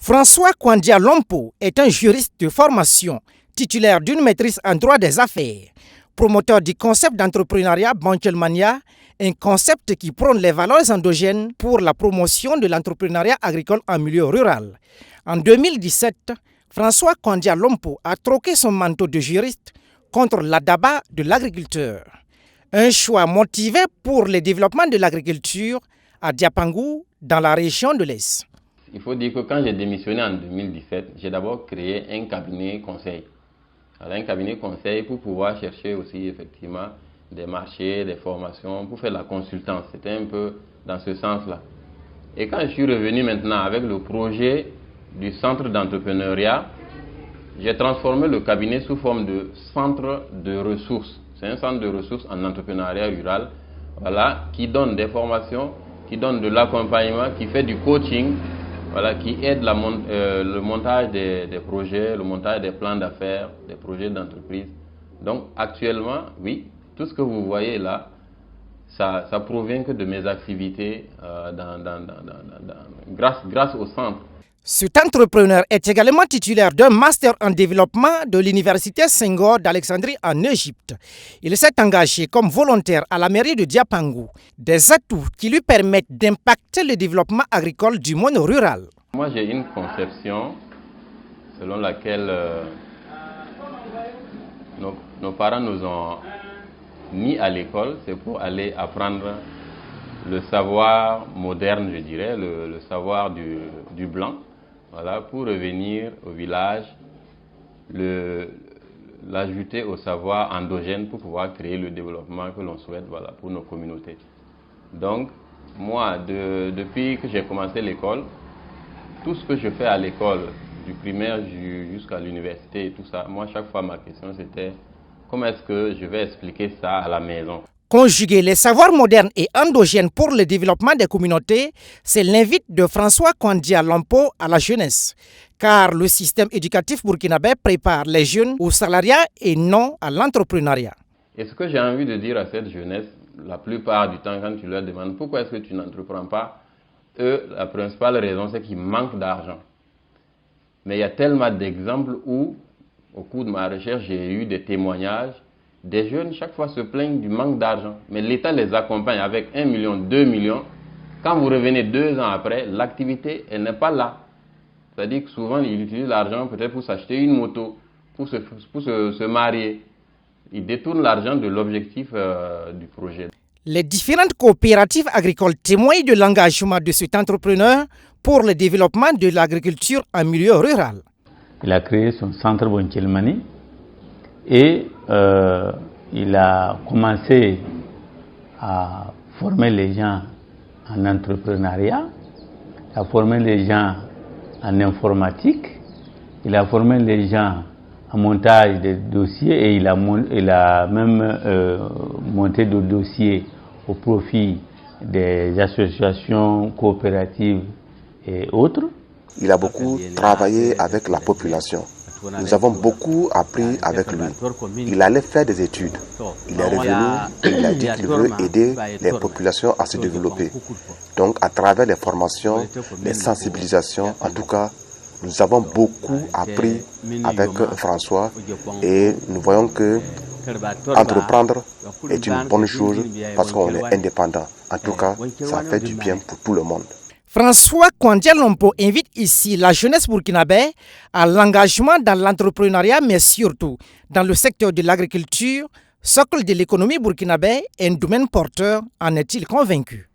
François Kwandia Lompo est un juriste de formation, titulaire d'une maîtrise en droit des affaires, promoteur du concept d'entrepreneuriat Bankelmania, un concept qui prône les valeurs endogènes pour la promotion de l'entrepreneuriat agricole en milieu rural. En 2017, François Kwandia Lompo a troqué son manteau de juriste contre l'ADABA de l'agriculteur. Un choix motivé pour le développement de l'agriculture à Diapangou, dans la région de l'Est. Il faut dire que quand j'ai démissionné en 2017, j'ai d'abord créé un cabinet conseil. Alors, un cabinet conseil pour pouvoir chercher aussi effectivement des marchés, des formations, pour faire de la consultance. C'était un peu dans ce sens-là. Et quand je suis revenu maintenant avec le projet du centre d'entrepreneuriat, j'ai transformé le cabinet sous forme de centre de ressources. C'est un centre de ressources en entrepreneuriat rural, voilà, qui donne des formations, qui donne de l'accompagnement, qui fait du coaching, voilà, qui aide le montage des projets, le montage des plans d'affaires, des projets d'entreprise. Donc actuellement, oui, tout ce que vous voyez là, ça provient que de mes activités grâce au centre. Cet entrepreneur est également titulaire d'un master en développement de l'université Senghor d'Alexandrie en Égypte. Il s'est engagé comme volontaire à la mairie de Diapangou, des atouts qui lui permettent d'impacter le développement agricole du monde rural. Moi, j'ai une conception selon laquelle nos parents nous ont mis à l'école, c'est pour aller apprendre le savoir moderne, je dirais, le savoir du blanc. Voilà, pour revenir au village, l'ajouter au savoir endogène pour pouvoir créer le développement que l'on souhaite, voilà, pour nos communautés. Donc, moi, depuis que j'ai commencé l'école, tout ce que je fais à l'école, du primaire jusqu'à l'université et tout ça, moi, chaque fois, ma question, c'était comment est-ce que je vais expliquer ça à la maison? Conjuguer les savoirs modernes et endogènes pour le développement des communautés, c'est l'invite de François Kwandia Lompo à la jeunesse. Car le système éducatif burkinabé prépare les jeunes au salariat et non à l'entrepreneuriat. Et ce que j'ai envie de dire à cette jeunesse, la plupart du temps, quand tu leur demandes pourquoi est-ce que tu n'entreprends pas, eux, la principale raison, c'est qu'ils manquent d'argent. Mais il y a tellement d'exemples où, au cours de ma recherche, j'ai eu des témoignages. Des jeunes, chaque fois, se plaignent du manque d'argent. Mais l'État les accompagne avec 1 million, 2 millions. Quand vous revenez 2 ans après, l'activité, elle n'est pas là. C'est-à-dire que souvent, ils utilisent l'argent peut-être pour s'acheter une moto, pour se marier. Ils détournent l'argent de l'objectif du projet. Les différentes coopératives agricoles témoignent de l'engagement de cet entrepreneur pour le développement de l'agriculture en milieu rural. Il a créé son centre Bankelmania et il a commencé à former les gens en entrepreneuriat, à former les gens en informatique, il a formé les gens en montage de dossiers et il a même monté des dossiers au profit des associations coopératives et autres. Il a beaucoup travaillé avec la population. Nous avons beaucoup appris avec lui. Il allait faire des études. Il est revenu et il a dit qu'il veut aider les populations à se développer. Donc, à travers les formations, les sensibilisations, en tout cas, nous avons beaucoup appris avec François et nous voyons que entreprendre est une bonne chose parce qu'on est indépendant. En tout cas, ça fait du bien pour tout le monde. François Kwandia Lompo invite ici la jeunesse burkinabé à l'engagement dans l'entrepreneuriat, mais surtout dans le secteur de l'agriculture, socle de l'économie burkinabé, un domaine porteur, en est-il convaincu.